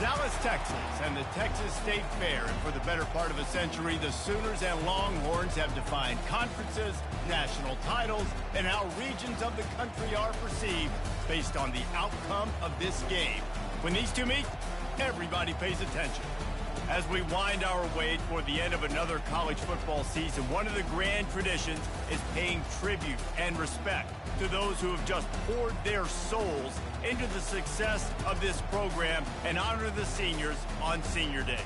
Dallas, Texas, and the Texas State Fair. And for the better part of a century, the Sooners and Longhorns have defined conferences, national titles, and how regions of the country are perceived based on the outcome of this game. When these two meet, everybody pays attention. As we wind our way toward the end of another college football season, one of the grand traditions is paying tribute and respect to those who have just poured their souls into the success of this program and honor the seniors on Senior Day.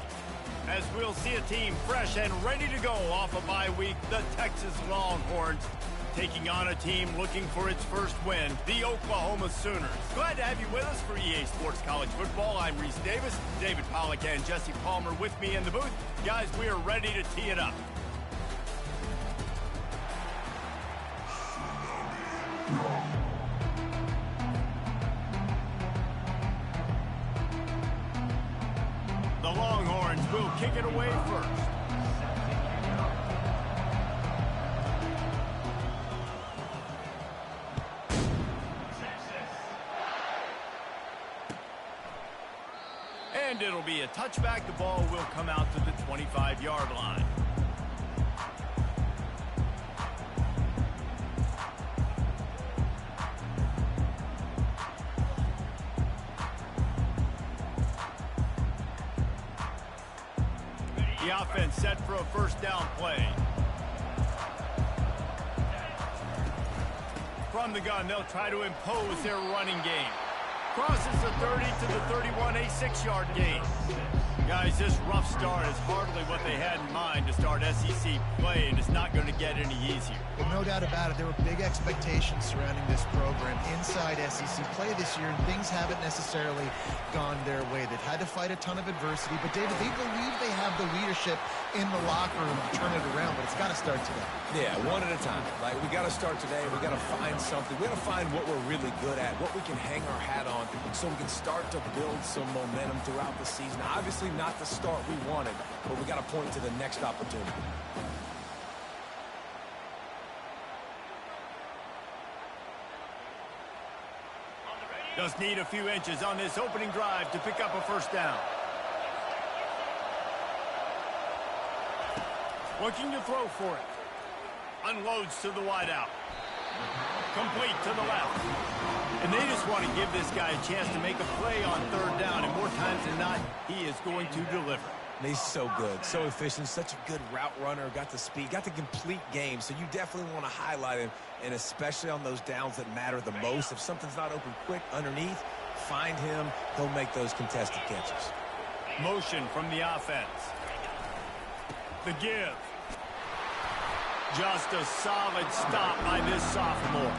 As we'll see a team fresh and ready to go off a bye week, the Texas Longhorns taking on a team looking for its first win, the Oklahoma Sooners. Glad to have you with us for EA Sports College Football. I'm Reese Davis, David Pollack and Jesse Palmer with me in the booth. Guys, we are ready to tee it up. The Longhorns will kick it away first. And it'll be a touchback. The ball will come out to the 25-yard line. The offense set for a first down play. From the gun, they'll try to impose their running game. Crosses the 30 to the 31, a 6-yard gain. Guys, this rough start is hardly what they had in mind to start SEC play, and it's not going to get any easier. Well, no doubt about it. There were big expectations surrounding this program inside SEC play this year, and things haven't necessarily gone their way. They've had to fight a ton of adversity, but David, they believe they have the leadership in the locker room to turn it around, but it's got to start today. Yeah, one at a time. Like, we got to start today. We got to find something. We got to find what we're really good at, what we can hang our hat on, so we can start to build some momentum throughout the season. Obviously, not the start we wanted, but we got to point to the next opportunity. Just need a few inches on this opening drive to pick up a first down. Looking to throw for it. Unloads to the wideout. Complete to the left. And they just want to give this guy a chance to make a play on third down, and more times than not, he is going to deliver. He's so good, so efficient, such a good route runner, got the speed, got the complete game, so you definitely want to highlight him, and especially on those downs that matter the most. If something's not open quick underneath, find him, he'll make those contested catches. Motion from the offense. The give. Just a solid stop by this sophomore.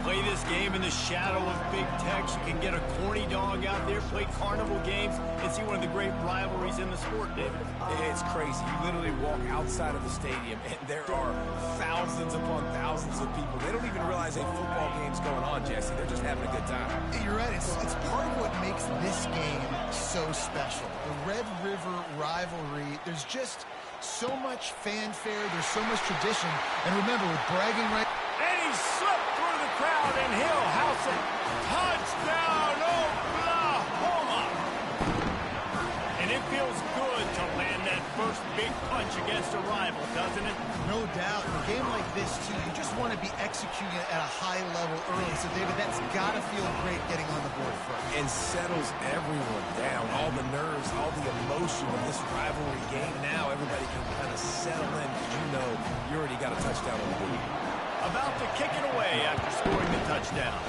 Play this game in the shadow of Big Tex. You can get a corny dog out there, play carnival games, and see one of the great rivalries in the sport, David. It's crazy. You literally walk outside of the stadium, and there are thousands upon thousands of people. They don't even realize a football game's going on, Jesse. They're just having a good time. You're right. It's part of what makes this game so special. The Red River rivalry, there's just so much fanfare. There's so much tradition. And remember, with bragging rights... And he slipped through the crowd, and he'll house it. Touchdown, Oklahoma! And it feels good to land that first big punch against a rival, doesn't it? No doubt. In a game like this, too, you just want to be executing it at a high level early. So, David, that's got to feel great getting on the board first. And settles everyone down. All the nerves, all the emotion of this rivalry game. Now everybody can kind of settle in because you know you already got a touchdown on the board. About to kick it away after scoring the touchdown.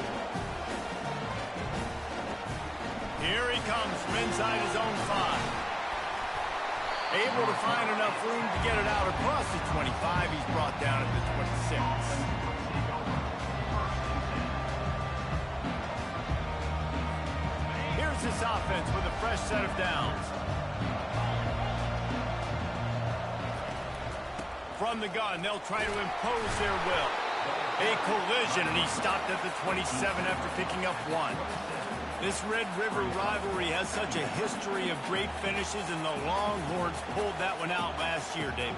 Here he comes from inside his own 5. Able to find enough room to get it out across the 25. He's brought down at the 26. Here's this offense with a fresh set of downs. From the gun, they'll try to impose their will. A collision, and he stopped at the 27 after picking up 1. This Red River rivalry has such a history of great finishes, and the Longhorns pulled that one out last year, David.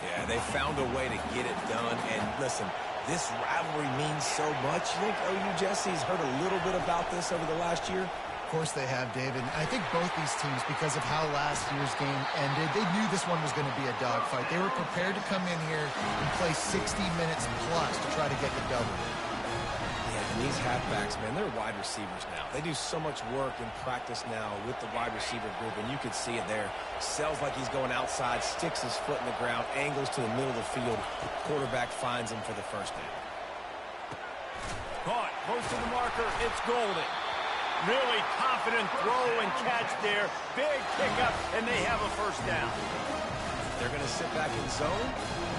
Yeah, they found a way to get it done, and listen, this rivalry means so much. You think OU Jesse's heard a little bit about this over the last year? course they have, David. I think both these teams, because of how last year's game ended, they knew this one was going to be a dogfight. They were prepared to come in here and play 60 minutes plus to try to get the double. Yeah, and these halfbacks, man, they're wide receivers now. They do so much work in practice now with the wide receiver group, and you can see it there. Sells like he's going outside, sticks his foot in the ground, angles to the middle of the field. Quarterback finds him for the first down. Caught, close to the marker, it's Golden. Really confident throw and catch there. Big pickup, and they have a first down. They're going to sit back in zone.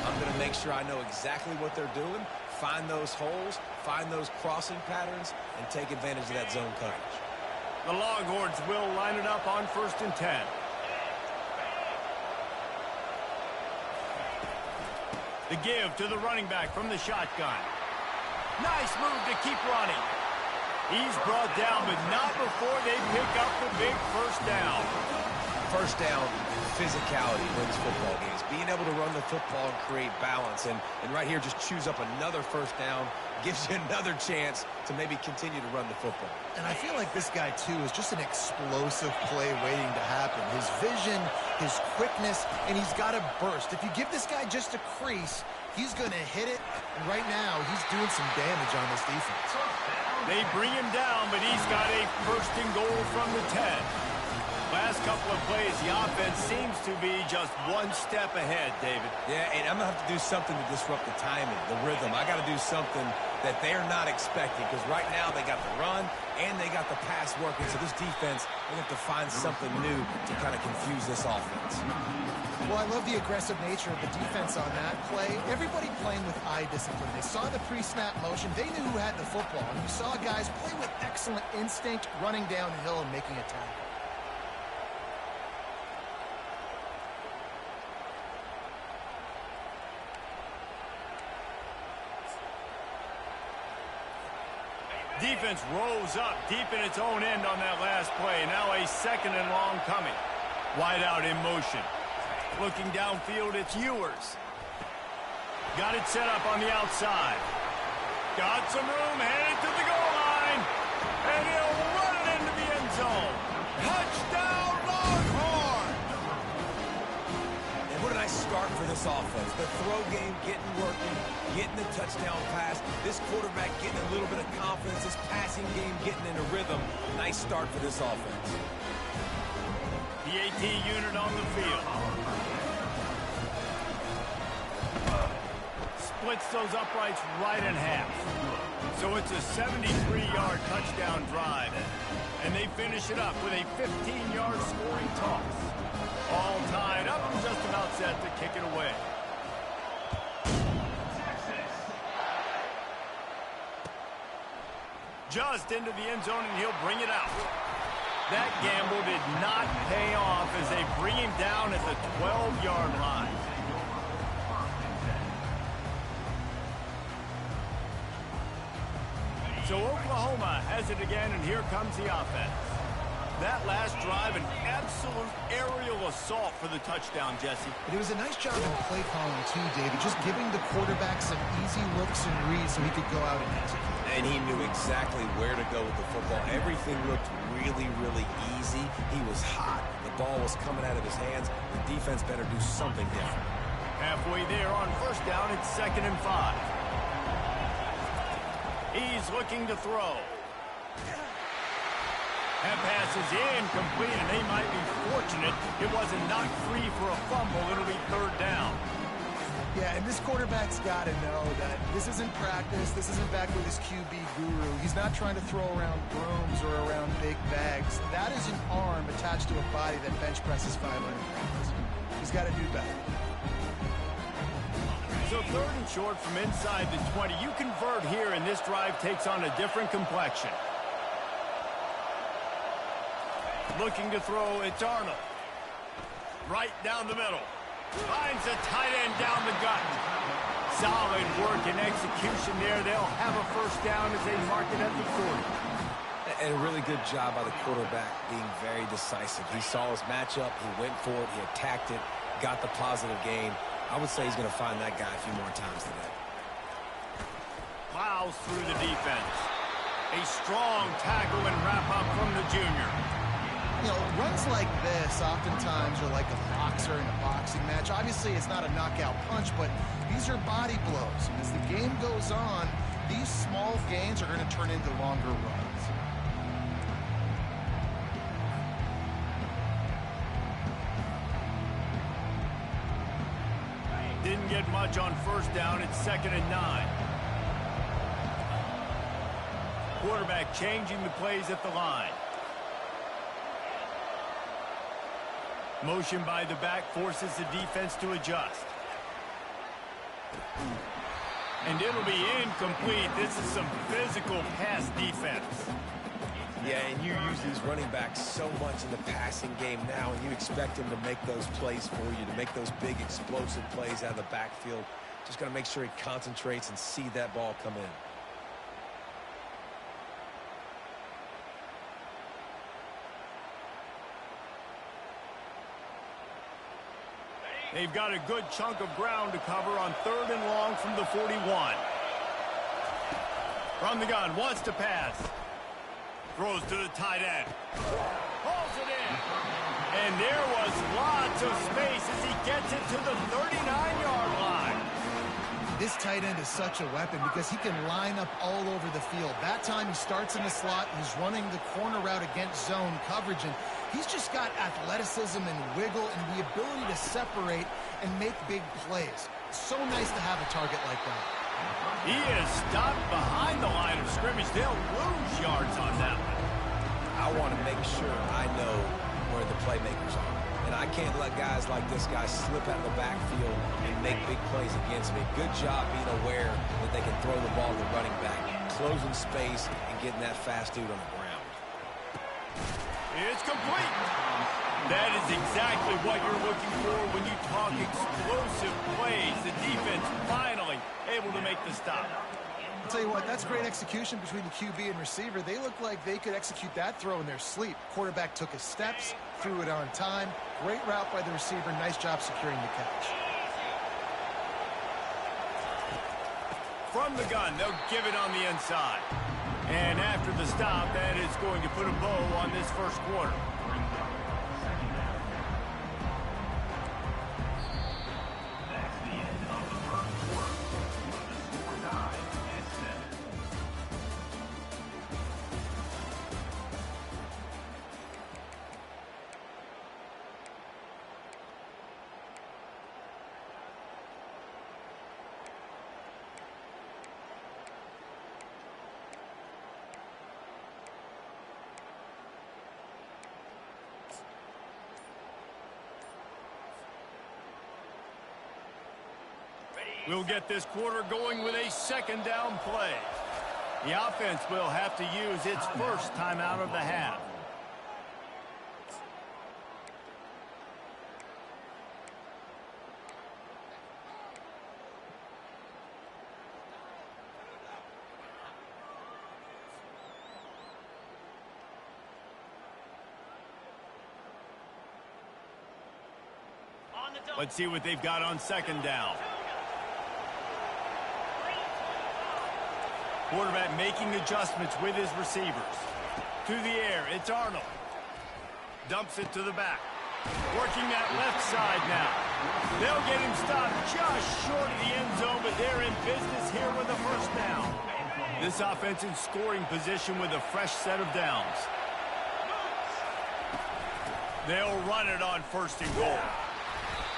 I'm going to make sure I know exactly what they're doing, find those holes, find those crossing patterns, and take advantage of that zone coverage. The Longhorns will line it up on 1st and 10. The give to the running back from the shotgun. Nice move to keep running. He's brought down, but not before they pick up the big first down. First down, physicality wins football games. Being able to run the football and create balance. And right here, just choose up another first down. Gives you another chance to maybe continue to run the football. And I feel like this guy, too, is just an explosive play waiting to happen. His vision, his quickness, and he's got a burst. If you give this guy just a crease, he's going to hit it. And right now, he's doing some damage on this defense. They bring him down, but he's got a 1st and goal from the 10. Last couple of plays, the offense seems to be just one step ahead, David. Yeah, and I'm going to have to do something to disrupt the timing, the rhythm. I got to do something that they're not expecting, because right now they got the run and they got the pass working. So this defense, they have to find something new to kind of confuse this offense. Well, I love the aggressive nature of the defense on that play. Everybody playing with eye discipline. They saw the pre-snap motion. They knew who had the football. And you saw guys play with excellent instinct, running downhill and making a tackle. Defense rose up deep in its own end on that last play. Now a 2nd and long coming. Wide out in motion. Looking downfield, it's Ewers. Got it set up on the outside. Got some room, headed to the goal line. And he'll run it into the end zone. Touchdown, Longhorn! And what a nice start for this offense. The throw game getting working, getting the touchdown pass. This quarterback getting a little bit of confidence. This passing game getting into rhythm. Nice start for this offense. The AT unit on the field. Splits those uprights right in half. So it's a 73-yard touchdown drive. And they finish it up with a 15-yard scoring toss. All tied up and just about set to kick it away. Just into the end zone, and he'll bring it out. That gamble did not pay off as they bring him down at the 12-yard line. So Oklahoma has it again, and here comes the offense. That last drive, an absolute aerial assault for the touchdown, Jesse. But it was a nice job in play calling, too, David, just giving the quarterback some easy looks and reads so he could go out and execute. And he knew exactly where to go with the football. Everything looked really, really easy. He was hot. The ball was coming out of his hands. The defense better do something different. Halfway there on 1st down, it's 2nd and 5. He's looking to throw. That pass is incomplete, and they might be fortunate it wasn't knocked free for a fumble. It'll be 3rd down. Yeah, and this quarterback's got to know that this isn't practice. This isn't back with his QB guru. He's not trying to throw around brooms or around big bags. That is an arm attached to a body that bench presses 500 pounds. He's got to do better. So 3rd and short from inside the 20. You convert here, and this drive takes on a different complexion. Looking to throw, it's Arnold. Right down the middle. Finds a tight end down the gut. Solid work and execution there. They'll have a 1st down as they mark it at the 40. And a really good job by the quarterback being very decisive. He saw his matchup. He went for it. He attacked it. Got the positive gain. I would say he's going to find that guy a few more times today. Plows through the defense. A strong tackle and wrap-up from the junior. You know, runs like this oftentimes are like a boxer in a boxing match. Obviously, it's not a knockout punch, but these are body blows. And as the game goes on, these small gains are going to turn into longer runs. Didn't get much on first down. It's 2nd and 9. Quarterback changing the plays at the line. Motion by the back forces the defense to adjust. And it'll be incomplete. This is some physical pass defense. Yeah, and you use these running backs so much in the passing game now, and you expect them to make those plays for you, to make those big explosive plays out of the backfield. Just got to make sure he concentrates and see that ball come in. They've got a good chunk of ground to cover on 3rd and long from the 41. From the gun, wants to pass. Throws to the tight end. Pulls it in. And there was lots of space as he gets it to the 39-yard line. This tight end is such a weapon because he can line up all over the field. That time he starts in the slot. He's running the corner route against zone coverage, and he's just got athleticism and wiggle and the ability to separate and make big plays. So nice to have a target like that. He is stopped behind the line of scrimmage. They'll lose yards on that one. I want to make sure I know where the playmakers are. And I can't let guys like this guy slip out of the backfield and make big plays against me. Good job being aware that they can throw the ball to the running back, closing space, and getting that fast dude on the ground. It's complete. That is exactly what you're looking for when you talk explosive plays. The defense finally able to make the stop. I'll tell you what, that's great execution between the QB and receiver. They look like they could execute that throw in their sleep. Quarterback took his steps, threw it on time. Great route by the receiver. Nice job securing the catch. From the gun, they'll give it on the inside. And after the stop, that is going to put a bow on this first quarter. We'll get this quarter going with a 2nd down play. The offense will have to use its first timeout of the half. Let's see what they've got on 2nd down. Quarterback making adjustments with his receivers. To the air, it's Arnold. Dumps it to the back. Working that left side now. They'll get him stopped just short of the end zone, but they're in business here with a first down. This offense in scoring position with a fresh set of downs. They'll run it on 1st and goal.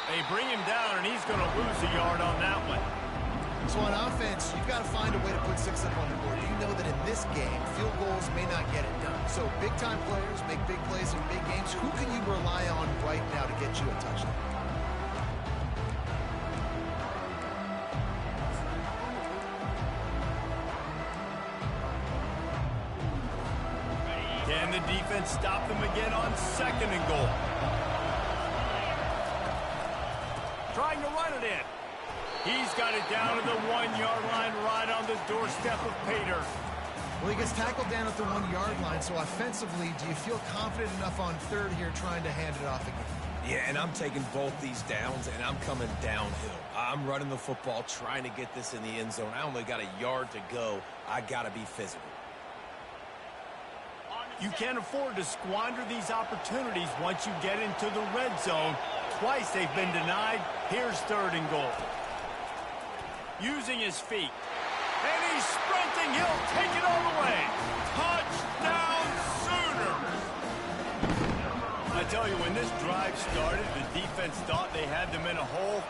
They bring him down, and he's going to lose a yard on that one. So on offense, you've got to find a way to put 6 up on the board. You know that in this game, field goals may not get it done. So big-time players make big plays in big games. Who can you rely on right now to get you a touchdown? Can the defense stop them again on 2nd and goal? Trying to run it in. He's got it down to the 1-yard line right on the doorstep of Pater. Well, he gets tackled down at the 1-yard line, so offensively, do you feel confident enough on 3rd here trying to hand it off again? Yeah, and I'm taking both these downs, and I'm coming downhill. I'm running the football, trying to get this in the end zone. I only got a yard to go. I got to be physical. You can't afford to squander these opportunities once you get into the red zone. Twice they've been denied. Here's 3rd and goal. Using his feet. And he's sprinting. He'll take it all the way. Touchdown, Sooners! I tell you, when this drive started, the defense thought they had them in a hole.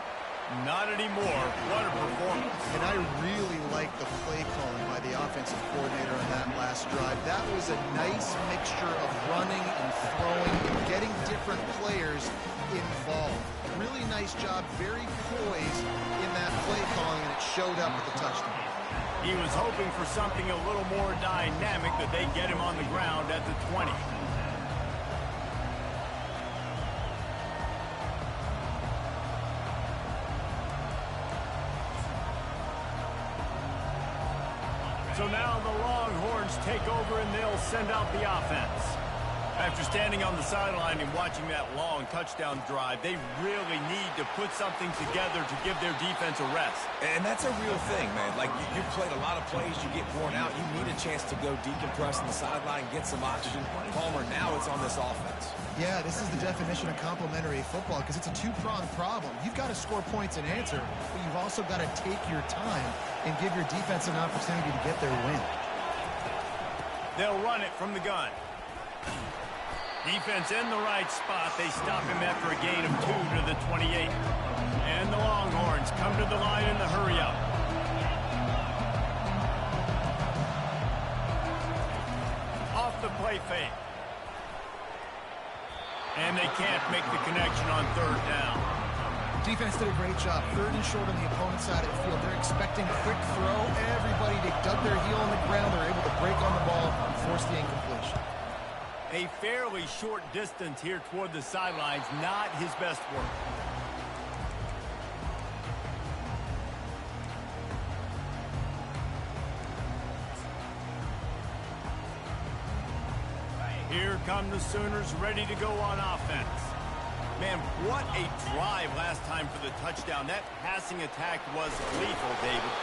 Not anymore. What a performance. And I really like the play calling by the offensive coordinator on that last drive. That was a nice mixture of running and throwing and getting different players involved. Really nice job, very poised in that play calling, and it showed up with the touchdown. He was hoping for something a little more dynamic, that they get him on the ground at the 20. So now the Longhorns take over and they'll send out the offense. After standing on the sideline and watching that long touchdown drive, they really need to put something together to give their defense a rest. And that's a real thing, man. Like, you've played a lot of plays, you get worn out, you need a chance to go decompress on the sideline, get some oxygen. Palmer, now it's on this offense. Yeah, this is the definition of complementary football because it's a two-pronged problem. You've got to score points and answer, but you've also got to take your time and give your defense an opportunity to get their win. They'll run it from the gun. Defense in the right spot. They stop him after a gain of 2 to the 28. And the Longhorns come to the line in the hurry-up. Off the play fake. And they can't make the connection on 3rd down. Defense did a great job. 3rd and short on the opponent's side of the field. They're expecting quick throw. Everybody, they dug their heel on the ground. They're able to break on the ball and force the incompletion. A fairly short distance here toward the sidelines, not his best work. Here come the Sooners ready to go on offense. Man, what a drive last time for the touchdown. That passing attack was lethal, David.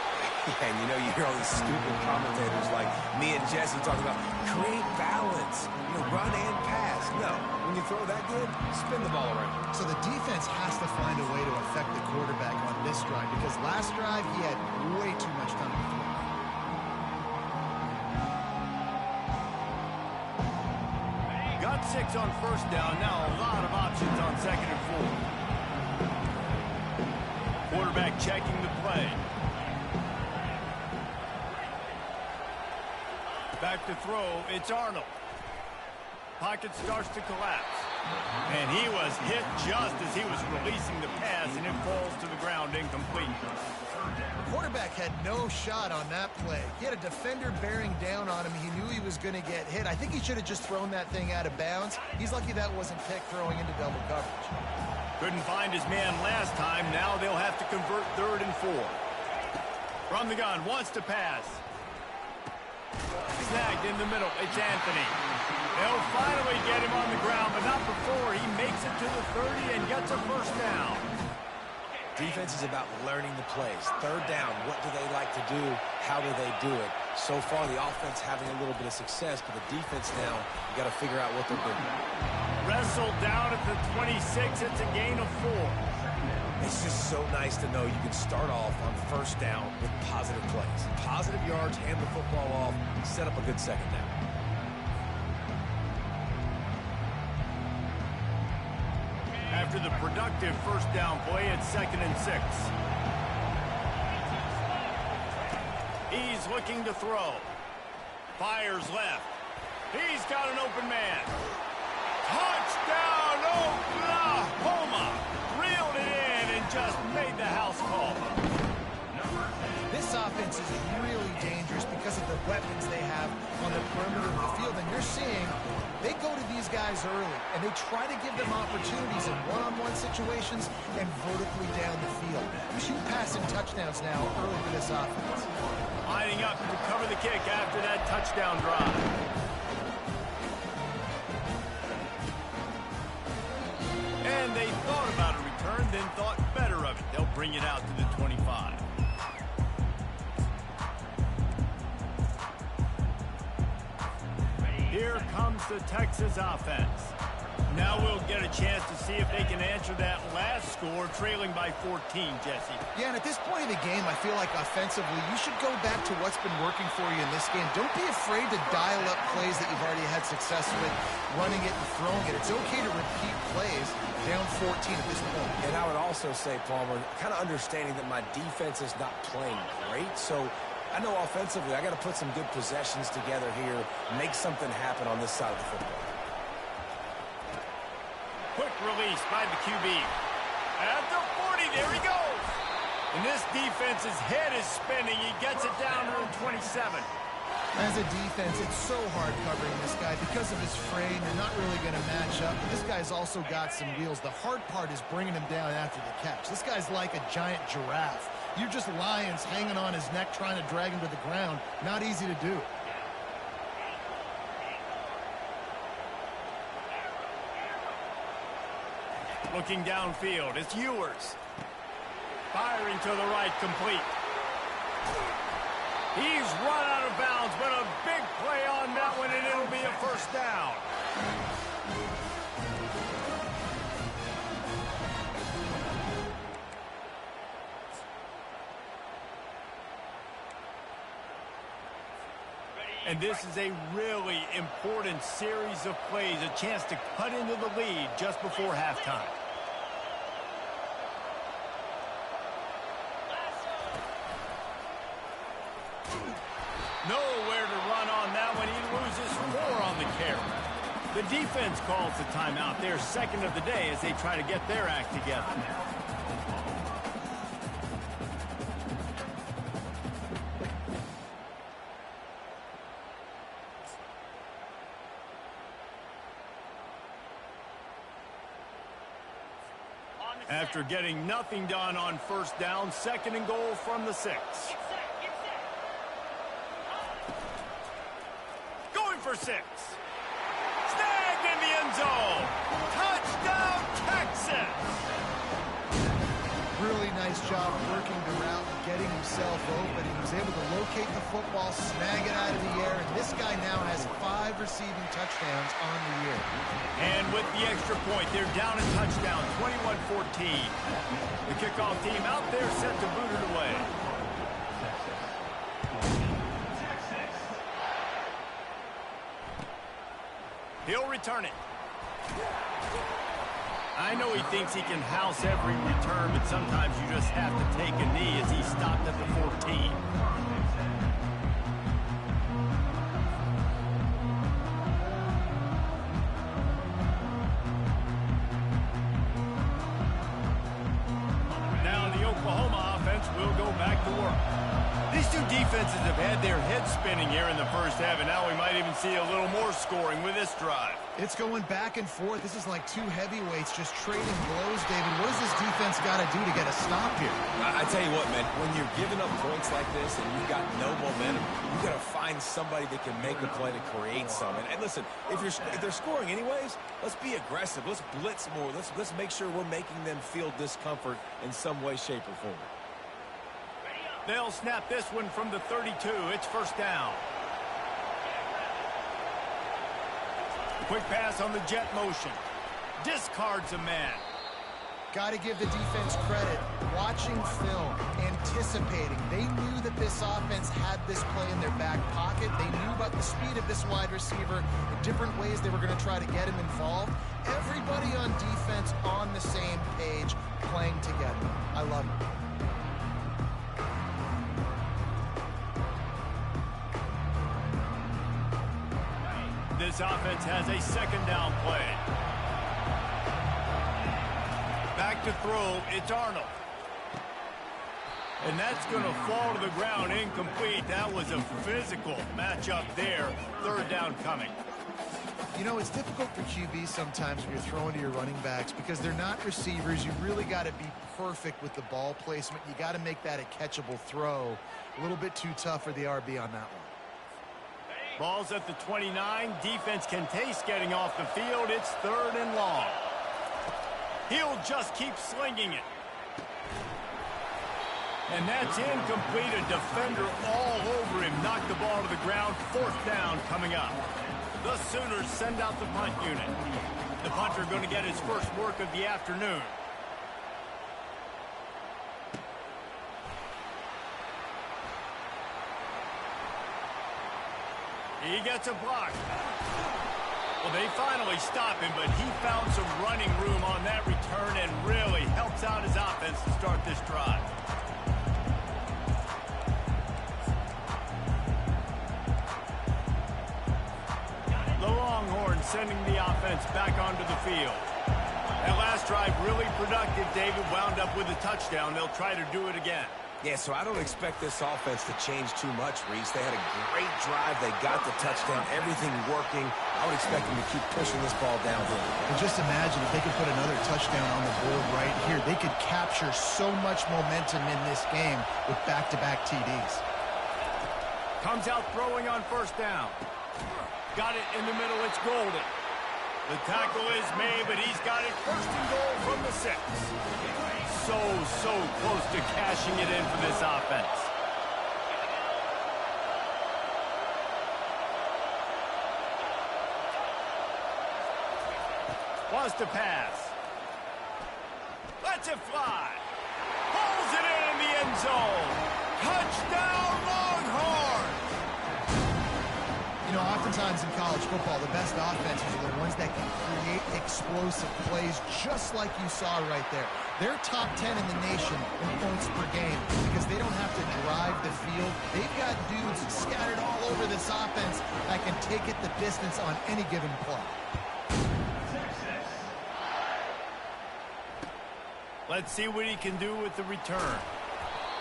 Yeah, and you hear all these stupid commentators like me and Jesse talking about create balance, run and pass. No, when you throw that good, spin the ball around. So the defense has to find a way to affect the quarterback on this drive because last drive he had way too much time to throw. Got 6 on 1st down. Now a lot of options on 2nd and 4. Quarterback checking the play. Back to throw, it's Arnold. Pocket starts to collapse. And he was hit just as he was releasing the pass, and it falls to the ground incomplete. The quarterback had no shot on that play. He had a defender bearing down on him. He knew he was going to get hit. I think he should have just thrown that thing out of bounds. He's lucky that wasn't picked throwing into double coverage. Couldn't find his man last time. Now they'll have to convert 3rd and 4. From the gun, wants to pass. Snagged in the middle. It's Anthony. They'll finally get him on the ground, but not before he makes it to the 30 and gets a 1st down. Defense is about learning the plays. 3rd down, what do they like to do? How do they do it? So far, the offense having a little bit of success, but the defense now, you got to figure out what they're doing. Wrestled down at the 26. It's a gain of 4. It's just so nice to know you can start off on 1st down with positive plays. Positive yards, hand the football off, set up a good 2nd down. After the productive 1st down play, it's 2nd and 6. He's looking to throw. Fires left. He's got an open man. Touchdown, Oklahoma! Reeled it in and just made the house call. This offense is really dangerous because of the weapons they have on the perimeter of the field. And you're seeing they go to these guys early, and they try to give them opportunities in one-on-one situations and vertically down the field. 2 passing touchdowns now early for this offense. Lining up to cover the kick after that touchdown drive. And they thought about a return, then thought better of it. They'll bring it out to the 25. Here comes the Texas offense. Now we'll get a chance to see if they can answer that last score, trailing by 14, Jesse. Yeah, and at this point of the game, I feel like offensively, you should go back to what's been working for you in this game. Don't be afraid to dial up plays that you've already had success with, running it and throwing it. It's okay to repeat plays down 14 at this point. And I would also say, Palmer, kind of understanding that my defense is not playing great, so I know offensively I got to put some good possessions together here, make something happen on this side of the football. Quick release by the QB. At the 40, there he goes. And this defense's head is spinning. He gets it down to 27. As a defense, it's so hard covering this guy. Because of his frame, you're not really going to match up. But this guy's also got some wheels. The hard part is bringing him down after the catch. This guy's like a giant giraffe. You're just lions hanging on his neck trying to drag him to the ground. Not easy to do. Looking downfield, it's Ewers. Firing to the right, complete. He's run out of bounds, but a big play on that one, and it'll be a first down. And this is a really important series of plays, a chance to cut into the lead just before halftime. Nowhere to run on that one. He loses 4 on the carry. The defense calls the timeout. Their second of the day as they try to get their act together. After getting nothing done on first down, second and goal from the 6. Going for 6. Snagged in the end zone. Touchdown, Texas! Really nice job working the route and getting himself open. He was able to locate the football, snag it out of the air, and this guy now has 5 receiving touchdowns on the year. And with the extra point, they're down a touchdown, 21-14. The kickoff team out there set to boot it away. He'll return it. I know he thinks he can house every return, but sometimes you just have to take a knee as he stopped at the 14. Now the Oklahoma offense will go back to work. These two defenses have had their heads spinning here in the first half, and now we might even see a little more scoring with this drive. It's going back and forth. This is like 2 heavyweights just trading blows, David. What does this defense got to do to get a stop here? I tell you what, man, when you're giving up points like this and you've got no momentum, you've got to find somebody that can make a play to create some. And listen, if they're scoring anyways, let's be aggressive. Let's blitz more. Let's make sure we're making them feel discomfort in some way, shape, or form. They'll snap this one from the 32. It's first down. Quick pass on the jet motion. Discards a man. Got to give the defense credit. Watching film, anticipating. They knew that this offense had this play in their back pocket. They knew about the speed of this wide receiver, the different ways they were going to try to get him involved. Everybody on defense on the same page, playing together. I love it. This offense has a second down play. Back to throw, it's Arnold. And that's going to fall to the ground, incomplete. That was a physical matchup there. Third down coming. You know, it's difficult for QBs sometimes when you're throwing to your running backs because they're not receivers. You really got to be perfect with the ball placement. You got to make that a catchable throw. A little bit too tough for the RB on that one. Ball's at the 29. Defense can taste getting off the field. It's third and long. He'll just keep slinging it. And that's incomplete. A defender all over him. Knocked the ball to the ground. Fourth down coming up. The Sooners send out the punt unit. The punter going to get his first work of the afternoon. He gets a block. Well, they finally stop him, but he found some running room on that return and really helps out his offense to start this drive. The Longhorns sending the offense back onto the field. That last drive really productive. David wound up with a touchdown. They'll try to do it again. Yeah, so I don't expect this offense to change too much, Reese. They had a great drive. They got the touchdown, everything working. I would expect them to keep pushing this ball downhill. And just imagine if they could put another touchdown on the board right here. They could capture so much momentum in this game with back-to-back TDs. Comes out throwing on first down. Got it in the middle. It's Golden. The tackle is made, but he's got it first and goal from the 6. So close to cashing it in for this offense. Wants to pass. Lets it fly. Pulls it in the end zone. Touchdown, Longhorns! You know, oftentimes in college football, the best offenses are the ones that can create explosive plays just like you saw right there. They're top 10 in the nation in points per game because they don't have to drive the field. They've got dudes scattered all over this offense that can take it the distance on any given play. Let's see what he can do with the return.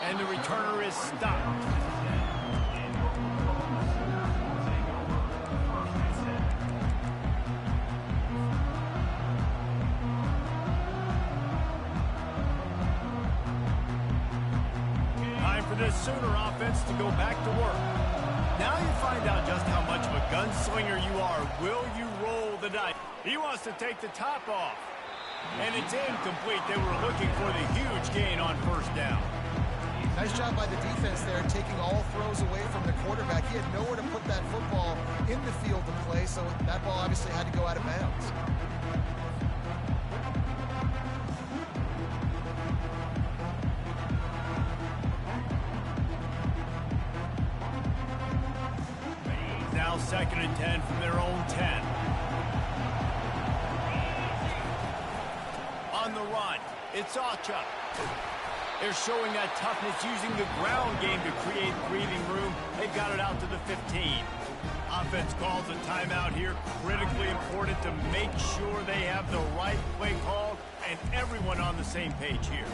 And the returner is stopped. This Sooner offense to go back to work. Now you find out just how much of a gunslinger you are. Will you roll the dice? He wants to take the top off. And it's incomplete. They were looking for the huge gain on first down. Nice job by the defense there, taking all throws away from the quarterback. He had nowhere to put that football in the field to play, so that ball obviously had to go out of bounds. Now 2nd and 10 from their own 10. On the run, it's Ocha. They're showing that toughness using the ground game to create breathing room. They've got it out to the 15. Offense calls a timeout here. Critically important to make sure they have the right play called and everyone on the same page here.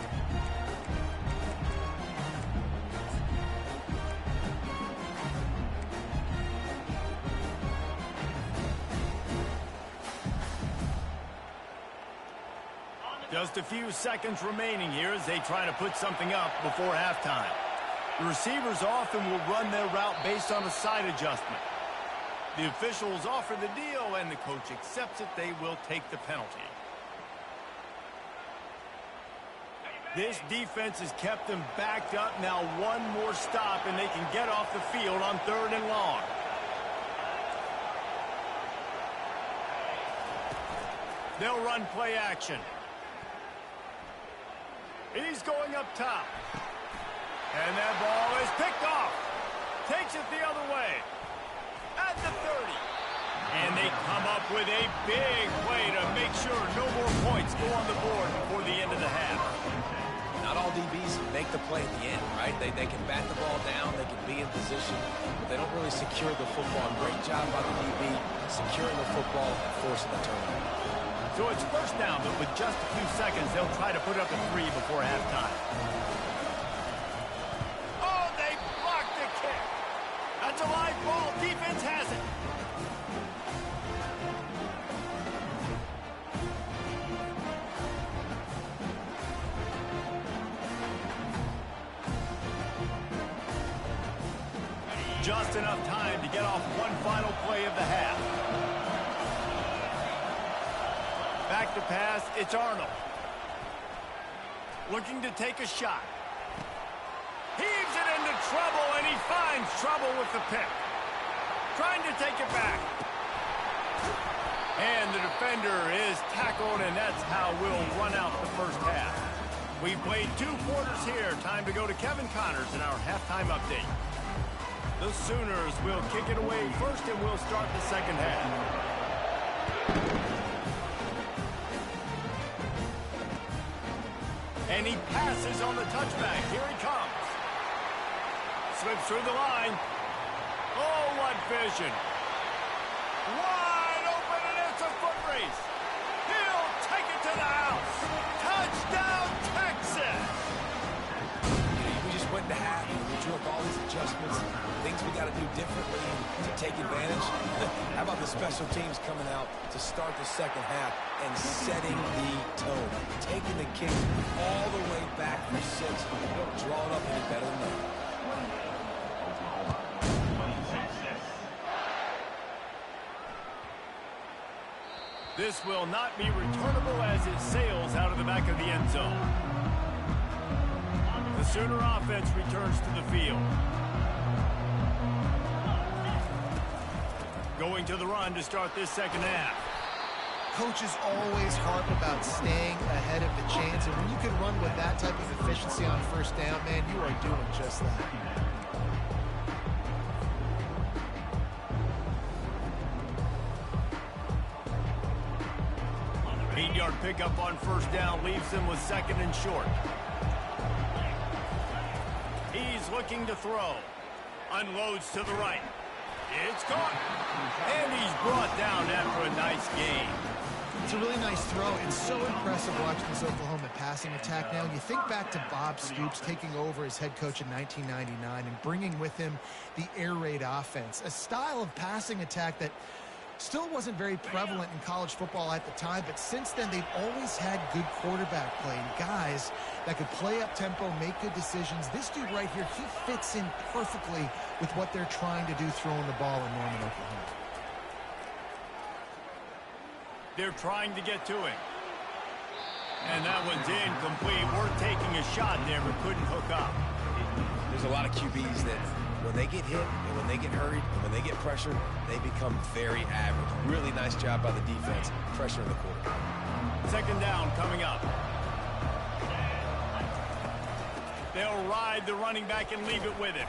Just a few seconds remaining here as they try to put something up before halftime. The receivers often will run their route based on a side adjustment. The officials offer the deal, and the coach accepts it. They will take the penalty. This defense has kept them backed up. Now one more stop, and they can get off the field on 3rd and long. They'll run play action. He's going up top. And that ball is picked off. Takes it the other way. At the 30. And they come up with a big play to make sure no more points go on the board before the end of the half. Not all DBs make the play at the end, right? They can bat the ball down, they can be in position, but they don't really secure the football. Great job by the DB securing the football and forcing the turnover. So it's first down, but with just a few seconds, they'll try to put up a 3 before halftime. Oh, they blocked the kick. That's a live ball. Defense has it. Just enough time to get off one final play of the half. Back to pass, it's Arnold. Looking to take a shot. Heaves it into trouble, and he finds trouble with the pick. Trying to take it back. And the defender is tackled, and that's how we'll run out the first half. We've played 2 quarters here. Time to go to Kevin Connors in our halftime update. The Sooners will kick it away first, and we'll start the second half. And he passes on the touchback. Here he comes. Slips through the line. Oh, what vision. Wide open, and it's a foot race. He'll take it to the house. Touchdown, Texas! We just went to half. We drew up all these adjustments, things we got to do differently to take advantage. How about the special teams coming out to start the second half and setting the tone, taking the kick all the way back for 6. You don't draw it up any better than that. This will not be returnable as it sails out of the back of the end zone. The Sooner offense returns to the field. Going to the run to start this second half. Coaches always harp about staying ahead of the chains, and when you can run with that type of efficiency on first down, man, you are doing just that. 8-yard pickup on first down leaves him with second and short. He's looking to throw. Unloads to the right. It's caught. And he's brought down after a nice gain. It's a really nice throw. It's so impressive watching this Oklahoma passing attack now. You think back to Bob Stoops taking over as head coach in 1999 and bringing with him the air raid offense, a style of passing attack that still wasn't very prevalent in college football at the time, but since then they've always had good quarterback play and guys that could play up tempo, make good decisions. This dude right here, he fits in perfectly with what they're trying to do throwing the ball in Norman, Oklahoma. They're trying to get to him. And that one's incomplete. We're taking a shot there, but couldn't hook up. There's a lot of QBs that when they get hit and when they get hurried and when they get pressured, they become very average. Really nice job by the defense, pressuring the quarterback. Second down coming up. They'll ride the running back and leave it with him.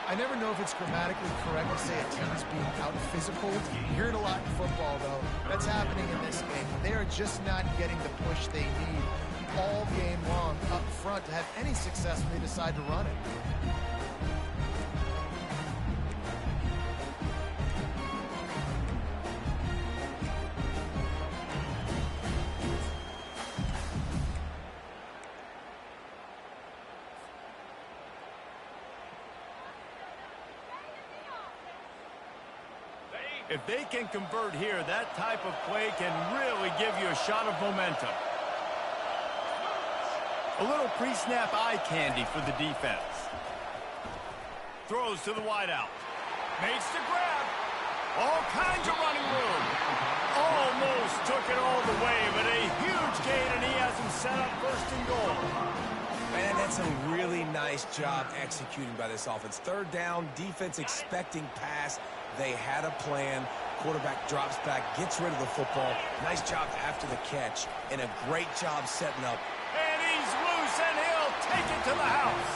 I never know if it's grammatically correct to say a team's being out-physical. You hear it a lot in football, though. That's happening in this game. They are just not getting the push they need all game long up front to have any success when they decide to run it. If they can convert here, that type of play can really give you a shot of momentum. A little pre-snap eye candy for the defense. Throws to the wideout. Makes the grab. All kinds of running room. Almost took it all the way, but a huge gain, and he has him set up first and goal. Man, that's a really nice job executing by this offense. Third down, defense expecting pass. They had a plan. Quarterback drops back, gets rid of the football. Nice job after the catch, and a great job setting up. And he's loose, and he'll take it to the house.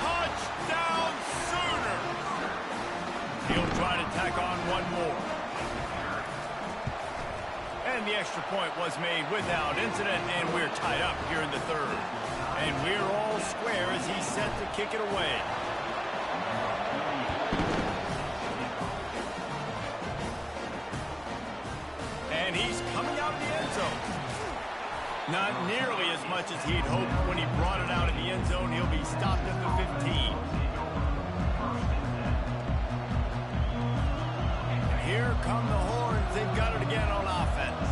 Touchdown, Sooners! He'll try to tack on one more. And the extra point was made without incident, and we're tied up here in the third. And we're all square as he's set to kick it away. And he's coming out of the end zone. Not nearly as much as he'd hoped when he brought it out of the end zone. He'll be stopped at the 15. And here come the horns. They've got it again on offense.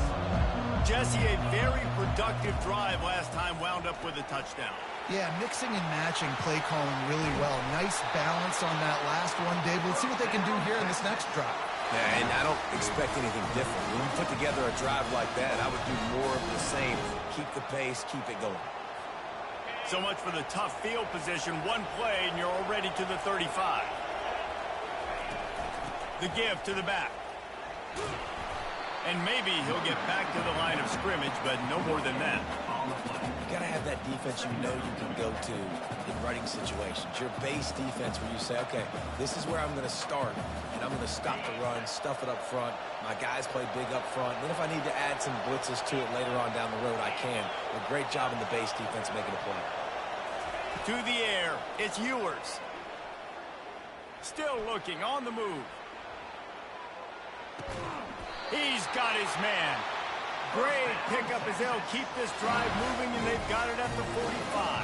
Jesse, a very productive drive last time wound up with a touchdown. Yeah, mixing and matching play calling really well. Nice balance on that last one, Dave. Let's see what they can do here in this next drive. Yeah, and I don't expect anything different. When you put together a drive like that, I would do more of the same. Keep the pace, keep it going. So much for the tough field position. One play, and you're already to the 35. The give to the back. And maybe he'll get back to the line of scrimmage, but no more than that. You got to have that defense you know you can go to in running situations. Your base defense where you say, okay, this is where I'm going to start, and I'm going to stop the run, stuff it up front. My guys play big up front. Then if I need to add some blitzes to it later on down the road, I can. A great job in the base defense making a play. To the air, it's Ewers. Still looking, on the move. He's got his man. Great pickup as they'll keep this drive moving, and they've got it at the 45.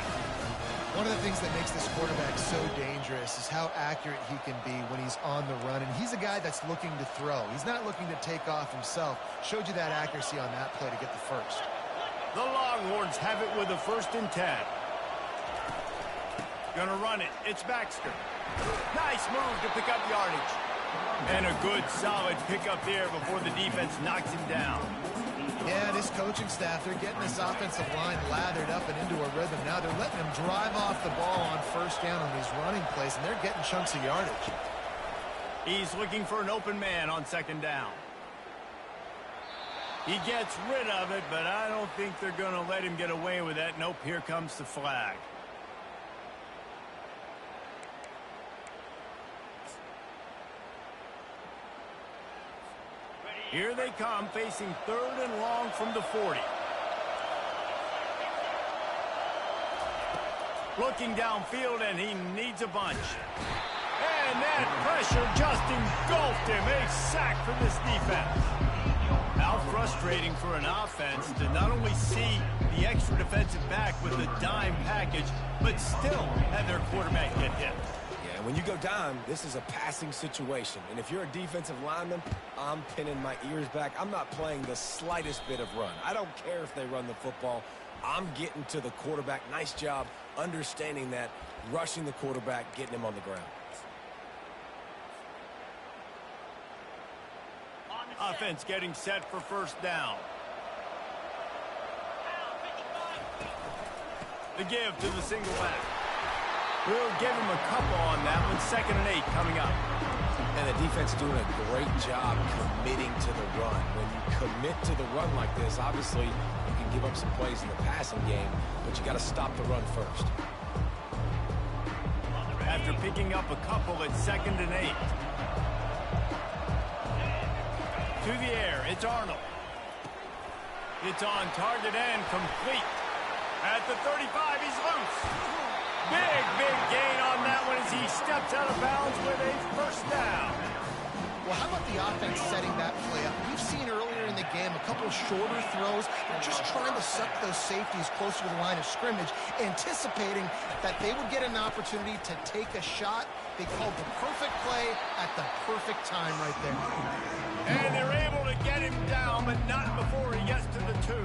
One of the things that makes this quarterback so dangerous is how accurate he can be when he's on the run. And he's a guy that's looking to throw. He's not looking to take off himself. Showed you that accuracy on that play to get the first. The Longhorns have it with a 1st and 10. Gonna run it. It's Baxter. Nice move to pick up yardage. And a good, solid pickup there before the defense knocks him down. Yeah, this coaching staff, they're getting this offensive line lathered up and into a rhythm. Now they're letting him drive off the ball on 1st down on these running plays, and they're getting chunks of yardage. He's looking for an open man on 2nd down. He gets rid of it, but I don't think they're going to let him get away with that. Nope, here comes the flag. Here they come, facing 3rd and long from the 40. Looking downfield, and he needs a bunch. And that pressure just engulfed him. A sack for this defense. How frustrating for an offense to not only see the extra defensive back with the dime package, but still have their quarterback get hit. Yeah, when you go dime, this is a passing situation. And if you're a defensive lineman, I'm pinning my ears back. I'm not playing the slightest bit of run. I don't care if they run the football. I'm getting to the quarterback. Nice job understanding that, rushing the quarterback, getting him on the ground. Offense getting set for 1st down. The give to the single back. We'll give him a couple on that one. 2nd and 8 coming up. And the defense doing a great job committing to the run. When you commit to the run like this, obviously you can give up some plays in the passing game, but you got to stop the run first. After picking up a couple at 2nd and 8. To the air, it's Arnold. It's on target and complete. At the 35, he's loose. Big gain on that one as he steps out of bounds with a 1st down. Well, how about the offense setting that play up? We've seen earlier in the game a couple of shorter throws. They're just trying to suck those safeties closer to the line of scrimmage, anticipating that they would get an opportunity to take a shot. They called the perfect play at the perfect time right there. And they're able to get him down, but not before he gets to the 2.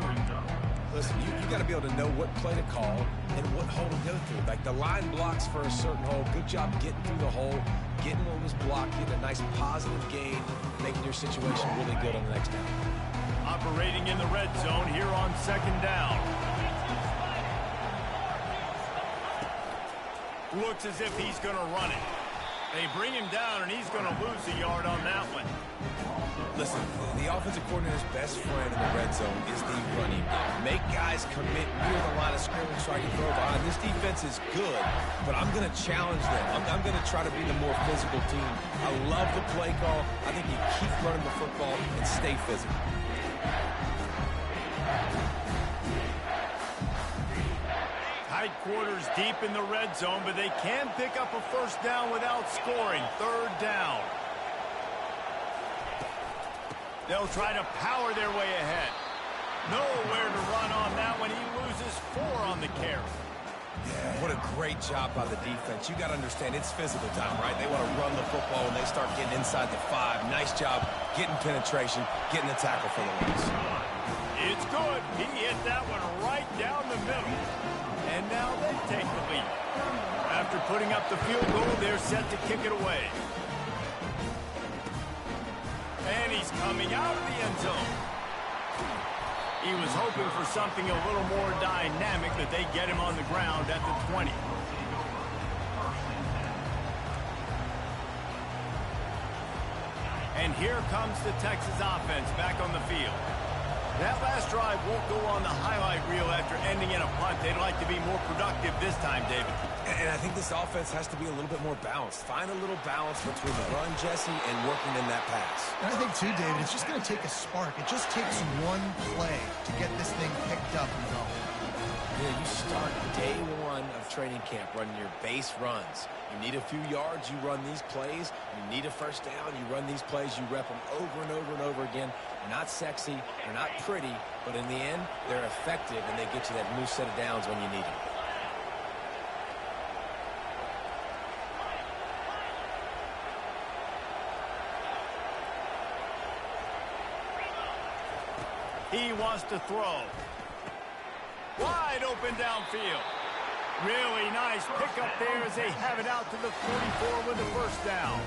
Listen, you got to be able to know what play to call and what hole to go through. Like the line blocks for a certain hole. Good job getting through the hole, getting what was blocked, getting a nice positive gain, making your situation really good on the next down. Operating in the red zone here on 2nd down. Looks as if he's going to run it. They bring him down, and he's going to lose a yard on that one. Listen, the offensive coordinator's best friend in the red zone is the running game. Make guys commit near the line of scrimmage so I can throw behind. This defense is good, but I'm going to challenge them. I'm going to try to be the more physical team. I love the play call. I think you keep running the football and stay physical. Tight quarters deep in the red zone, but they can pick up a 1st down without scoring. 3rd down. They'll try to power their way ahead. Nowhere to run on that one. He loses 4 on the carry. Yeah, what a great job by the defense. You got to understand, it's physical time, right? They want to run the football when they start getting inside the 5. Nice job getting penetration, getting the tackle for the loss. It's good. He hit that one right down the middle. And now they take the lead. After putting up the field goal, they're set to kick it away. And he's coming out of the end zone. He was hoping for something a little more dynamic, but they get him on the ground at the 20. And here comes the Texas offense back on the field. That last drive won't go on the highlight reel after ending in a punt. They'd like to be more productive this time, David. And I think this offense has to be a little bit more balanced. Find a little balance between the run, Jesse, and working in that pass. And I think, too, David, it's just going to take a spark. It just takes one play to get this thing picked up and going. Yeah, you start day one of training camp running your base runs. You need a few yards, you run these plays. You need a first down, you run these plays. You rep them over and over and over again. They're not sexy, they're not pretty, but in the end, they're effective, and they get you that new set of downs when you need it. He wants to throw. Wide open downfield. Really nice pickup there as they have it out to the 44 with the first down.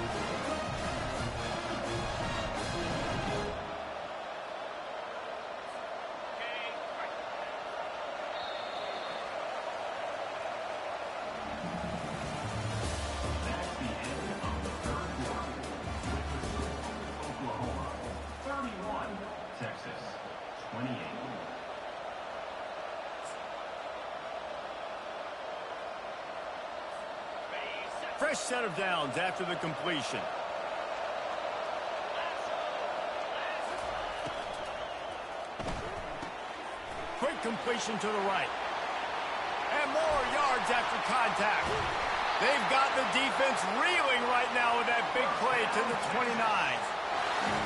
That's the end of the third quarter. Oklahoma 31, Texas 28. Fresh set of downs after the completion. Quick completion to the right. And more yards after contact. They've got the defense reeling right now with that big play to the 29.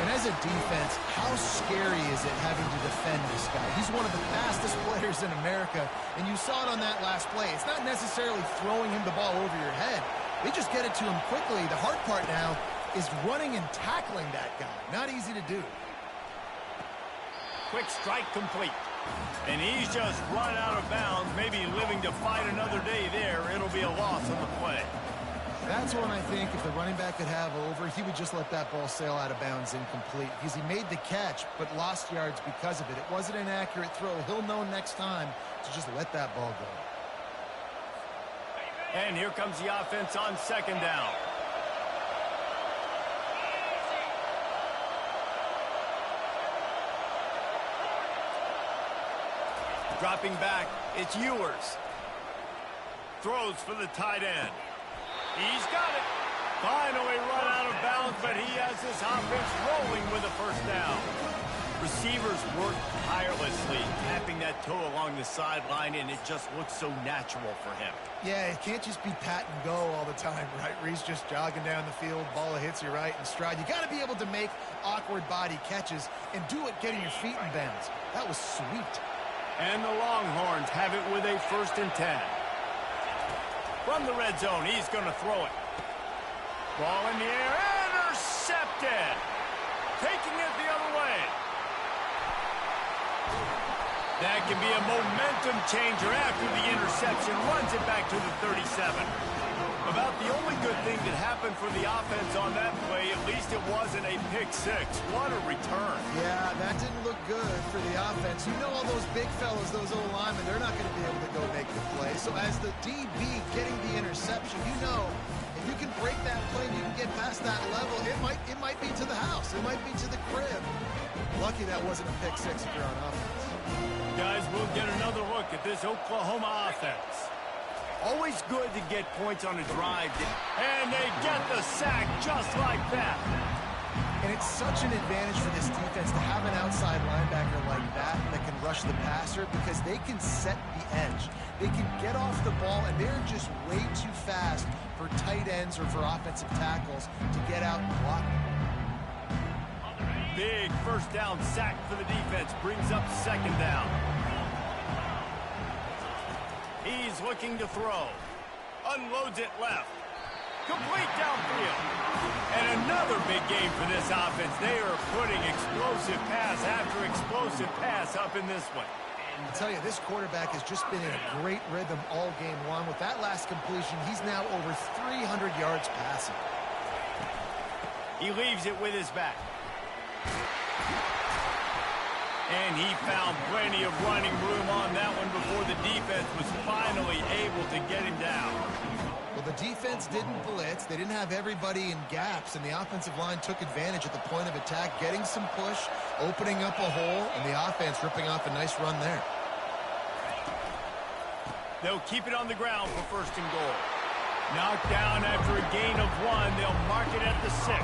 And as a defense, how scary is it having to defend this guy? He's one of the fastest players in America, and you saw it on that last play. It's not necessarily throwing him the ball over your head. They just get it to him quickly. The hard part now is running and tackling that guy. Not easy to do. Quick strike complete. And he's just run out of bounds, maybe living to fight another day there. It'll be a loss on the play. That's one I think if the running back could have over, he would just let that ball sail out of bounds incomplete. Because he made the catch, but lost yards because of it. It wasn't an accurate throw. He'll know next time to just let that ball go. And here comes the offense on second down. Dropping back, it's Ewers. Throws for the tight end. He's got it. Finally run out of bounds, but he has this offense rolling with a first down. Receivers work tirelessly, tapping that toe along the sideline, and it just looks so natural for him. Yeah, it can't just be pat and go all the time, right? Where he's just jogging down the field, ball hits you right in stride. You got to be able to make awkward body catches and do it getting your feet in bounds. That was sweet. And the Longhorns have it with a 1st and 10. From the red zone, he's going to throw it. Ball in the air, intercepted. Taking it the other way. That can be a momentum changer after the interception. Runs it back to the 37. About the only good thing that happened for the offense on that play, at least it wasn't a pick six. What a return. Yeah, that didn't look good for the offense. You know all those big fellas, those O-linemen, they're not going to be able to go make the play. So as the DB getting the interception, you know, if you can break that play and you can get past that level, it might be to the house. It might be to the crib. Lucky that wasn't a pick six if you're on offense. Guys, we'll get another look at this Oklahoma offense. Always good to get points on a drive. And they get the sack just like that. And it's such an advantage for this defense to have an outside linebacker like that can rush the passer because they can set the edge. They can get off the ball, and they're just way too fast for tight ends or for offensive tackles to get out and block. Big first down sack for the defense. Brings up second down. He's looking to throw. Unloads it left. Complete downfield. And another big game for this offense. They are putting explosive pass after explosive pass up in this one. I tell you, this quarterback has just been in a great rhythm all game long. With that last completion, he's now over 300 yards passing. He leaves it with his back. And he found plenty of running room on that one before the defense was finally able to get him down. Well, the defense didn't blitz. They didn't have everybody in gaps, and the offensive line took advantage at the point of attack, getting some push, opening up a hole, and the offense ripping off a nice run there. They'll keep it on the ground for first and goal. Knocked down after a gain of 1. They'll mark it at the 6.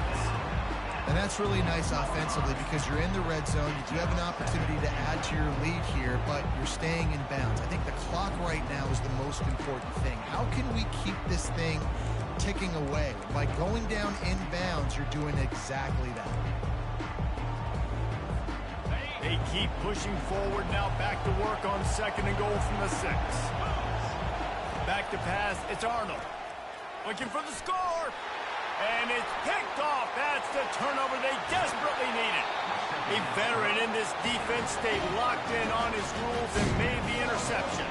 And that's really nice offensively because you're in the red zone. You do have an opportunity to add to your lead here, but you're staying in bounds. I think the clock right now is the most important thing. How can we keep this thing ticking away? By going down in bounds, you're doing exactly that. They keep pushing forward now. Back to work on second and goal from the 6. Back to pass. It's Arnold. Looking for the score. And it's picked off. That's the turnover they desperately needed. A veteran in this defense stayed locked in on his rules and made the interception.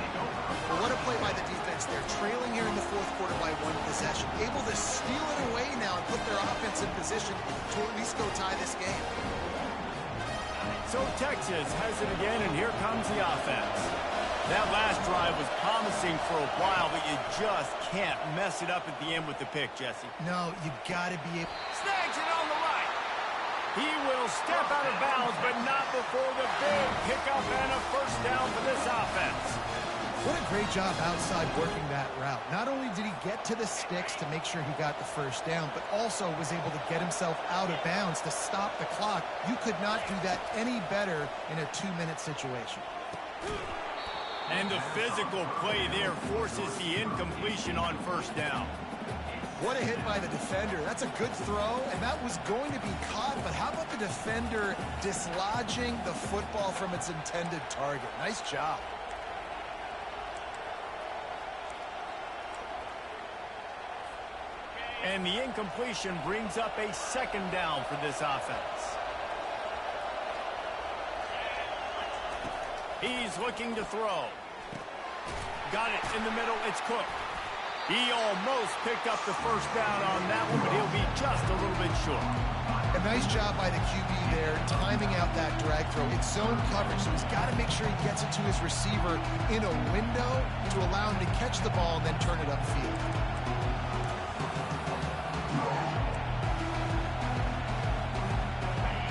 Well, what a play by the defense. They're trailing here in the fourth quarter by 1 possession. Able to steal it away now and put their offense in position to at least go tie this game. So Texas has it again, and here comes the offense. That last drive was promising for a while, but you just can't mess it up at the end with the pick, Jesse. No, you got to be able... Snags it on the right. He will step out of bounds, but not before the big pickup and a first down for this offense. What a great job outside working that route. Not only did he get to the sticks to make sure he got the first down, but also was able to get himself out of bounds to stop the clock. You could not do that any better in a 2-minute situation. And the physical play there forces the incompletion on first down. What a hit by the defender. That's a good throw, and that was going to be caught, but how about the defender dislodging the football from its intended target? Nice job. And the incompletion brings up a second down for this offense. He's looking to throw. Got it in the middle. It's Cook. He almost picked up the first down on that one, but he'll be just a little bit short. A nice job by the QB there, timing out that drag throw. It's zone coverage, so he's got to make sure he gets it to his receiver in a window to allow him to catch the ball and then turn it upfield.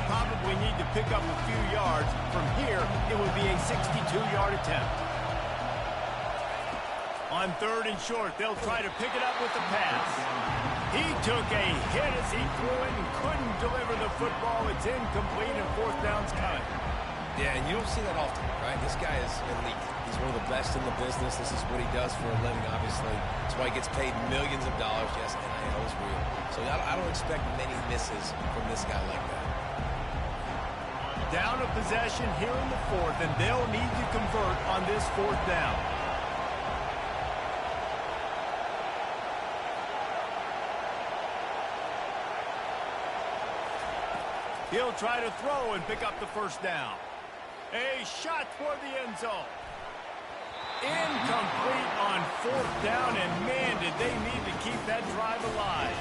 Probably need to pick up a few yards. From here, it would be a 62-yard attempt. On third and short, they'll try to pick it up with the pass. He took a hit as he threw it and couldn't deliver the football. It's incomplete and fourth down's coming. Yeah, and you don't see that often, right? This guy is elite. He's one of the best in the business. This is what he does for a living, obviously. That's why he gets paid millions of dollars. Yes, NIL is real. So I don't expect many misses from this guy like that. Down a possession here in the fourth, and they'll need to convert on this fourth down. He'll try to throw and pick up the first down. A shot toward the end zone. Incomplete on fourth down, and man, did they need to keep that drive alive.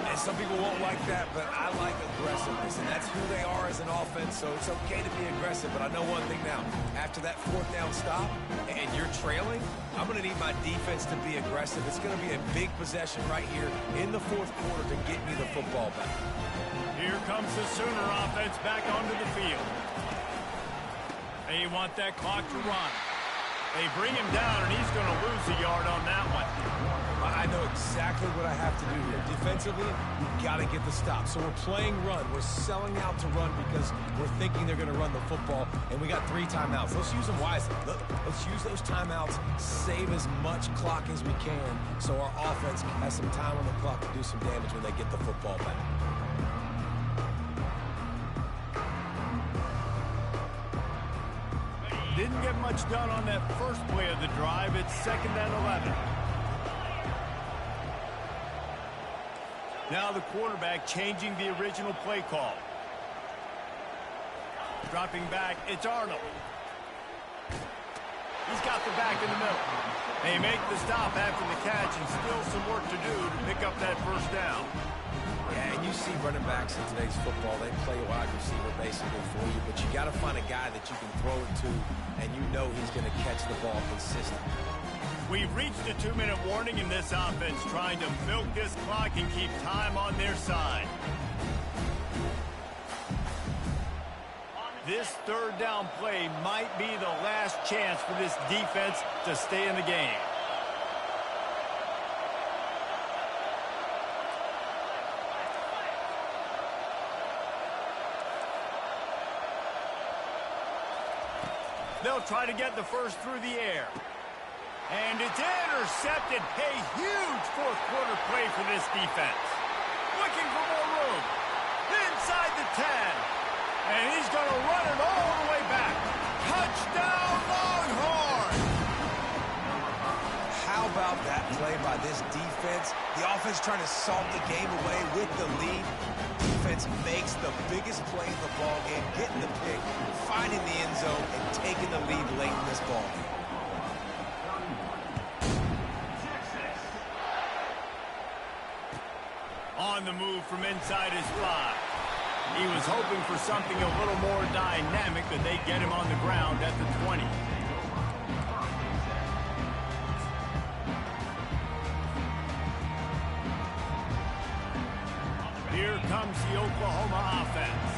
And some people won't like that, but I like aggressiveness, and that's who they are as an offense, so it's okay to be aggressive. But I know one thing now. After that fourth down stop and you're trailing, I'm going to need my defense to be aggressive. It's going to be a big possession right here in the fourth quarter to get me the football back. Here comes the Sooner offense back onto the field. They want that clock to run. They bring him down, and he's going to lose a yard on that one. I know exactly what I have to do here. Defensively, we've got to get the stop. So we're playing run. We're selling out to run because we're thinking they're going to run the football, and we got 3 timeouts. Let's use them wisely. Let's use those timeouts, save as much clock as we can so our offense has some time on the clock to do some damage when they get the football back. Didn't get much done on that first play of the drive. It's 2nd and 11. Now the quarterback changing the original play call. Dropping back, it's Arnold. He's got the back in the middle. They make the stop after the catch, and still some work to do to pick up that first down. Yeah, and you see running backs in today's football, they play wide receiver basically for you, but you got to find a guy that you can throw it to, and you know he's going to catch the ball consistently. We've reached a 2-minute warning in this offense, trying to milk this clock and keep time on their side. This third down play might be the last chance for this defense to stay in the game. They'll try to get the first through the air. And it's intercepted. A huge fourth-quarter play for this defense. Looking for more room. Inside the 10. And he's going to run it all the way back. Touchdown, Longhorn! How about that play by this defense? The offense trying to salt the game away with the lead. Defense makes the biggest play in the ballgame, getting the pick, finding the end zone, and taking the lead late in this ballgame. On the move from inside his 5. He was hoping for something a little more dynamic, but they get him on the ground at the 20. Here comes the Oklahoma offense.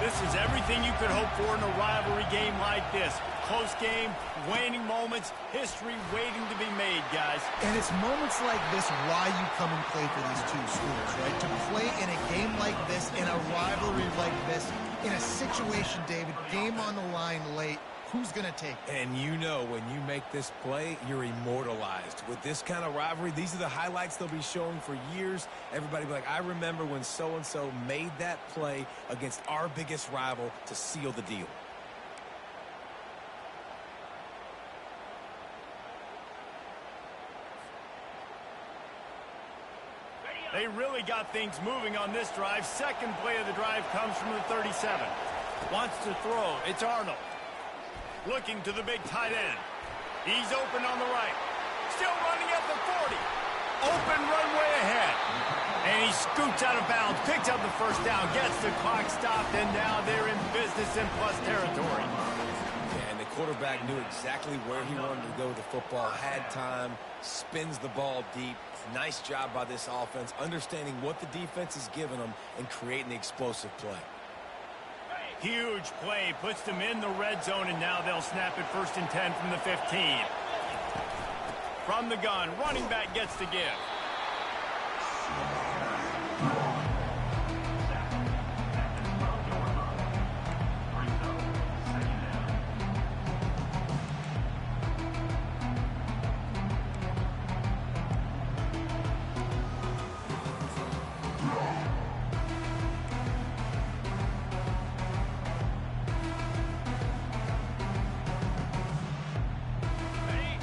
This is everything you could hope for in a rivalry game like this. Close game, waning moments, history waiting to be made, guys. And it's moments like this why you come and play for these two schools, right? To play in a game like this, in a rivalry like this, in a situation, David, game on the line late, who's going to take it? And you know when you make this play, you're immortalized. With this kind of rivalry, these are the highlights they'll be showing for years. Everybody will be like, I remember when so-and-so made that play against our biggest rival to seal the deal. They really got things moving on this drive. Second play of the drive comes from the 37. Wants to throw. It's Arnold. Looking to the big tight end. He's open on the right. Still running at the 40. Open runway ahead. And he scoots out of bounds. Picks up the first down. Gets the clock stopped. And now they're in business in plus territory. Yeah, and the quarterback knew exactly where he wanted to go with the football. Had time. Spins the ball deep. Nice job by this offense, understanding what the defense is giving them and creating the explosive play. Huge play, puts them in the red zone, and now they'll snap it 1st and 10 from the 15. From the gun, running back gets to give.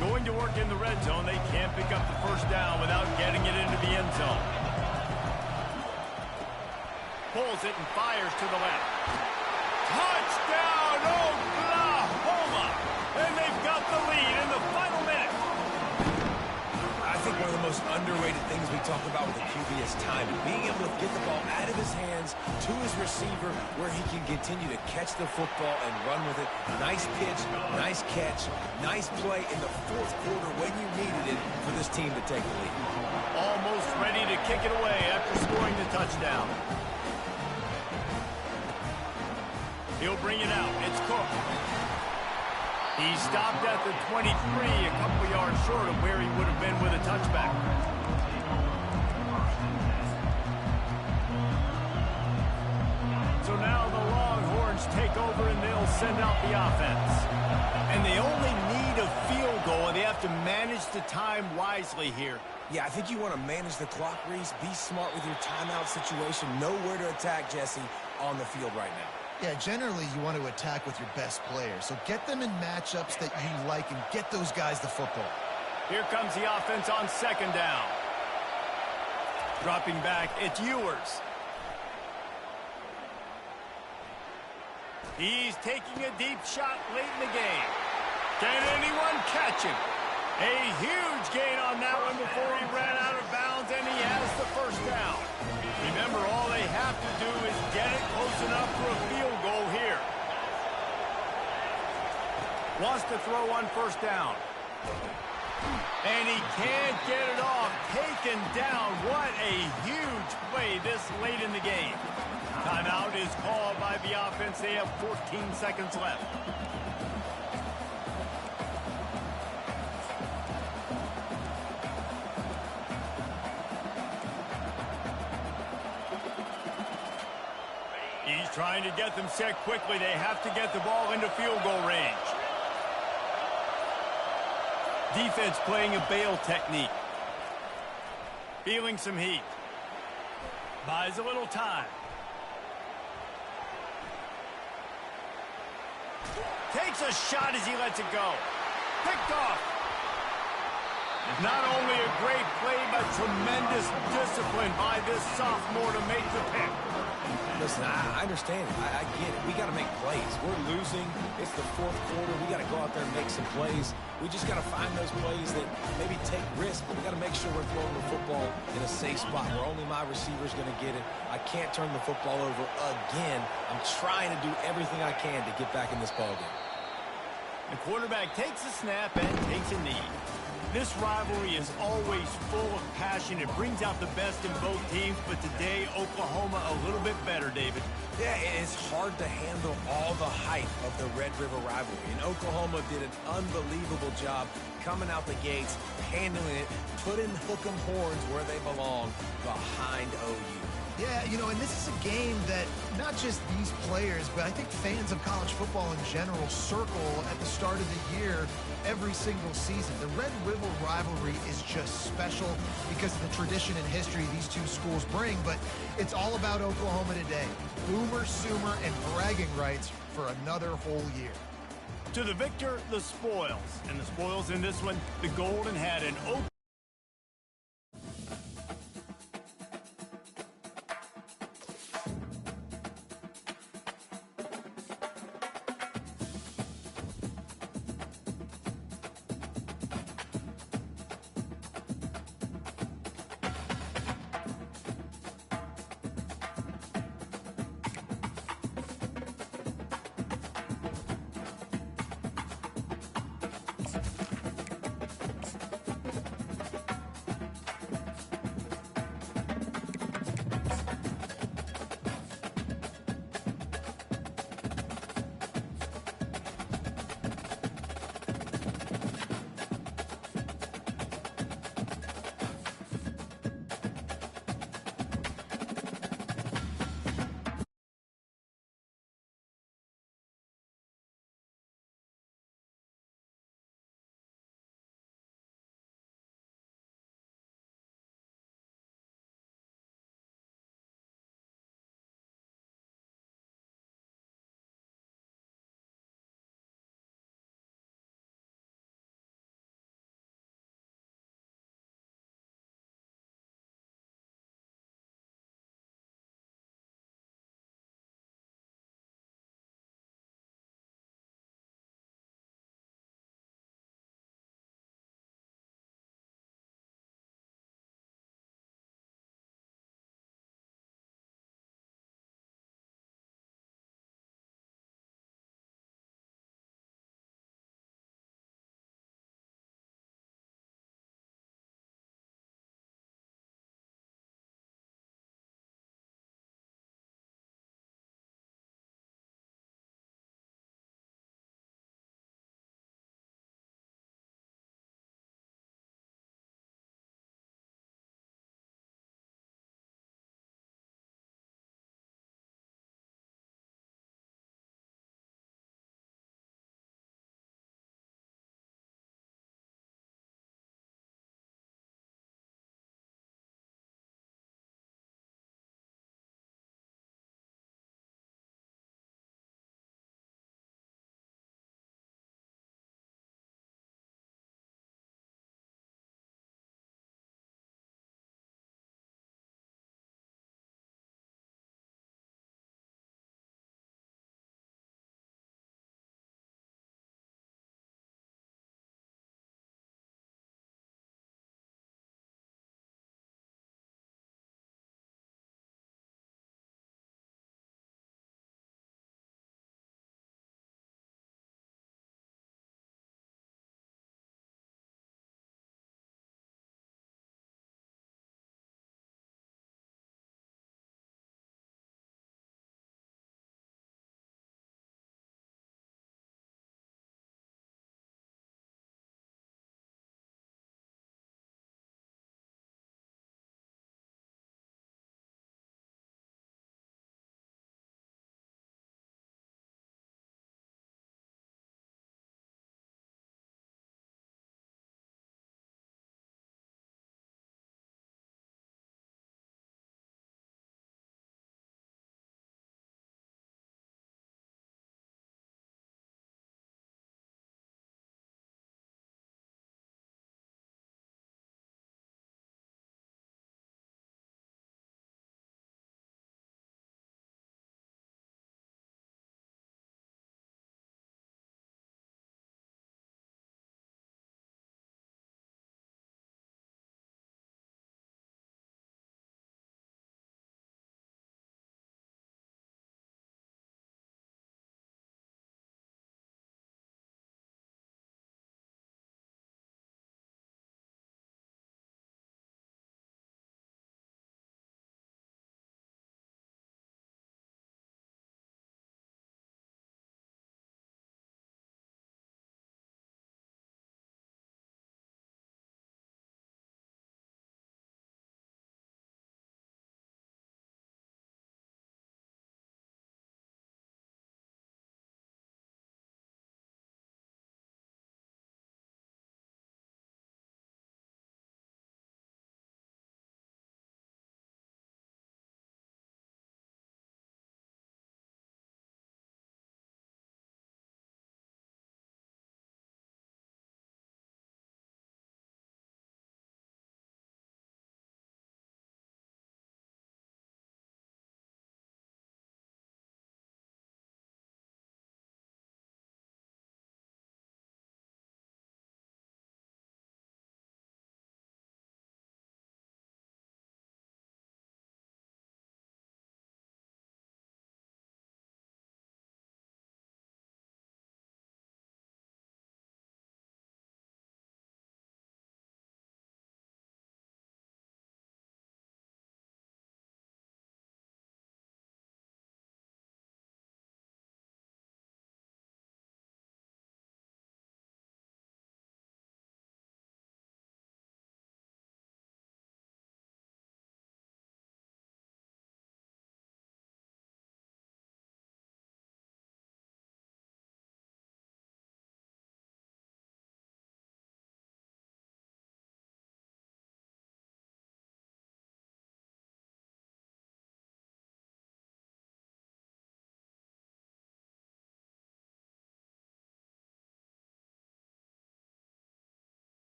Going to work in the red zone. They can't pick up the first down without getting it into the end zone. Pulls it and fires to the left. Touchdown, Oklahoma! And they've got the lead in the final minute. I think one of the most underrated things we talk about with the QB is timing. Being able to get the ball out of his hands to his receiver where he can continue to catch the football and run with it. Nice pitch, nice catch, nice play in the fourth quarter when you needed it for this team to take the lead. Almost ready to kick it away after scoring the touchdown. He'll bring it out. It's Cook. He stopped at the 23, a couple yards short of where he would have been with a touchback. So now the Longhorns take over and they'll send out the offense. And they only need a field goal, and they have to manage the time wisely here. Yeah, I think you want to manage the clock, Reese. Be smart with your timeout situation. Know where to attack, Jesse, on the field right now. Yeah, generally you want to attack with your best players. So get them in matchups that you like and get those guys the football. Here comes the offense on second down. Dropping back, it's Ewers. He's taking a deep shot late in the game. Can anyone catch him? A huge gain on that one before he ran out of bounds, and he has the first down. Remember, all they have to do is get it close enough for a field goal here. Wants to throw on first down. And he can't get it off. Taken down. What a huge play this late in the game. Timeout is called by the offense. They have 14 seconds left. He's trying to get them set quickly. They have to get the ball into field goal range. Defense playing a bail technique. Feeling some heat. Buys a little time. Takes a shot as he lets it go. Picked off. Not only a great play, but tremendous discipline by this sophomore to make the pick. Listen, I understand it. I get it. We got to make plays. We're losing. It's the fourth quarter. We got to go out there and make some plays. We just got to find those plays that maybe take risks, but we got to make sure we're throwing the football in a safe spot where only my receiver's going to get it. I can't turn the football over again. I'm trying to do everything I can to get back in this ballgame. The quarterback takes a snap and takes a knee. This rivalry is always full of passion. It brings out the best in both teams, but today, Oklahoma a little bit better, David. Yeah, it's hard to handle all the hype of the Red River rivalry, and Oklahoma did an unbelievable job coming out the gates, handling it, putting hook'em horns where they belong, behind OU. Yeah, you know, and this is a game that not just these players, but I think fans of college football in general circle at the start of the year every single season. The Red River rivalry is just special because of the tradition and history these two schools bring, but it's all about Oklahoma today. Boomer, Sooner, and bragging rights for another whole year. To the victor, the spoils. And the spoils in this one, the Golden had an